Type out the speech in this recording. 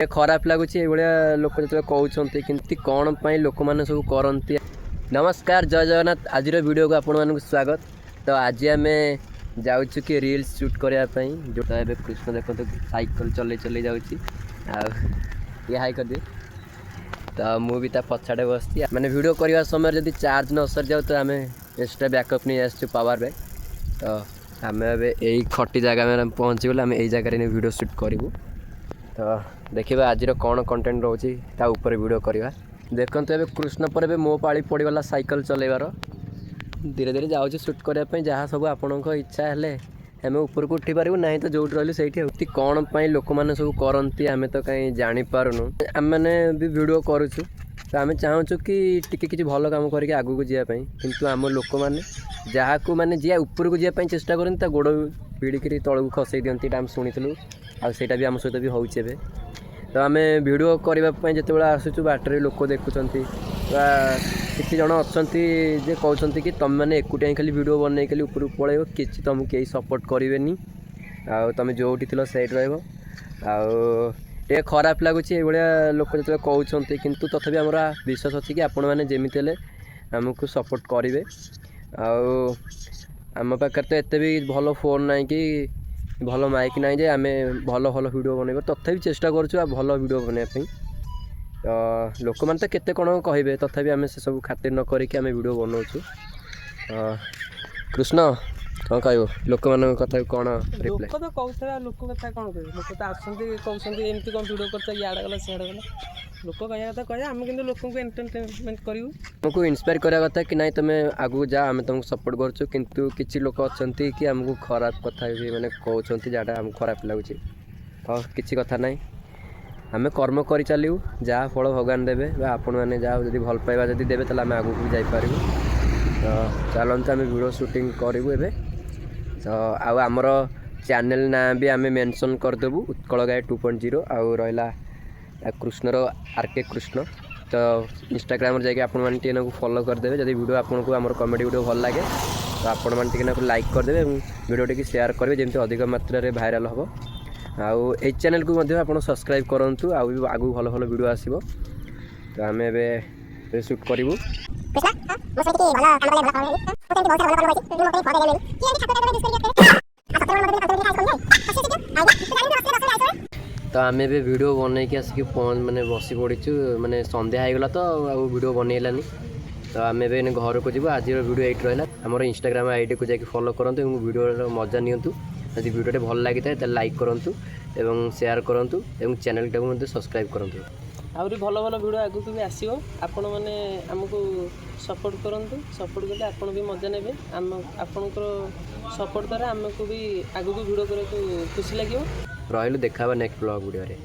खराब लगुच लोक जो कहते कि कौन लोक मैंने सब करती। नमस्कार जय जगन्नाथ। आज वीडियो को आपण मानक स्वागत। तो आज आम जाऊँ कि रील्स शूट करने जो कृष्ण देखो तो साइकिल चल चल जाऊँगी हाई कर दिए। तो मुझे पछाड़े बस मैंने वीडियो करने समय जब चार्ज न सर जाऊ तो आम एक्सट्रा बैकअप नहीं आस पावर बैंक। तो आम यही खटी जगह में पहुँची गले आम यही जगह वीडियो शूट करूँ। तो देखा आज कौन कंटेंट रोचे ऊपर वीडियो करवा। देखते ए कृष्ण पर भी मो पाली पड़गला साइकिल चलेबार। धीरे धीरे जाऊँ शूट करने जहाँ सब आपण इच्छा है आम ऊपर को उठी पारू ना तो जो रही से कौन लोक मैंने सब करती आम तो कहीं जापारूँ। आम मैंने भी वीडियो करुचु तो आम चाहूँ कि टी भल कम करके आगू को जावाई किंतु आम लोक मैंने जहाँ को मैंने जी ऊपर को जावाई चेष्टा करते गोड़ भिड़िकी तौक खसई दिखती आम शुणुलु आईटा भी आम सहित भी हो। तो आम वीडियो करने जिते बड़े आसुचु बाटर लोक देखुं किसी जन अच्छा जे कहते कि तुम मैंने एकुटिया खाली वीडियो बन खाली ऊपर पलैब कि तुमको कहीं सपोर्ट करेनि तुम जो सैड रे खराब लगुच लोक जो कहते किंतु तथापि आम विश्वास अच्छी कि आपण मैंने जमी आमको सपोर्ट करेंगे। आम पाखे तो एत भी भल फोन ना कि भल माइक ना जे आम भल भल वीडियो बनइब तथापि चेष्टा करूँ भल वीडियो बनवाई। तो लोक मैंने तो केते कौन कहे तथापि आम से सब खातिर न करके आम वीडियो बनाऊँ। कृष्ण कौन कह लोक मान कथा कौन लोक तो कहते लोक कथा कौन कह लोक तो आसती कहते एमती कौन वीडियो करता इे गला सियाड़े गला लोक कह कथा कहे आम कि लोक एंटरटेनमेंट करूँ तुमको इंस्पायर करा कथा कि नहीं तुम आगू जा आम तुमको सपोर्ट करूँ। किंतु किसी लोक अच्छा कि आमको खराब कथा भी मैंने कहते जहाँ आमको खराब लगुच तो किसी कथा ना आम कर्म कर चलू जहाँ फल भगवान देवे आपण मैंने जहाँ जब भल पाइबा जब देवे तो आम आगू भी जापर। तो चलते आम वीडियो शूटिंग करूँ ए। तो आमर चैनल ना भी आम मेंशन करदेबू उत्कल गाय 2.0 आउ रहा कृष्णर आरके कृष्ण। तो इंस्टाग्राम जाकि आपण मैंने फॉलो करदे जब वीडियो आपन को आम कमेडी वीडियो भल लगे तो आपण मैंने लाइक करदे वीडियो टी शेयर करेंगे जमी अधिक मात्रा रे भाइराल हम। आउ ए चैनल को आप सब्सक्राइब करूँ आगू भल भल वीडियो आसो। तो आम ए शूट करूँ। तो आम भी वीडियो बन के आसिक मैंने बसी पड़ीचु मैंने संध्या होगला तो वीडियो बनइलानी। तो आम घर को जीव आज वीडियो ये रहा आम इंस्टाग्राम आईडी को जाकि फॉलो करूँ वीडियो मजा नियंतु। यदि वीडियो भल लगी था लाइक करूँ एवं शेयर करूँ एवं चैनल टाइम सब्सक्राइब करूँ। आहरी भल भल वीडियो आगू भी आसो आपण मैंने आमको सपोर्ट करूँ सपोर्ट कले आपड़ भी मजा ने आम आपणकर सपोर्ट द्वारा आमको भी आगू वीडियो करने खुशी लगे। रही देखा नेक्स्ट ब्लॉग वीडियो रे।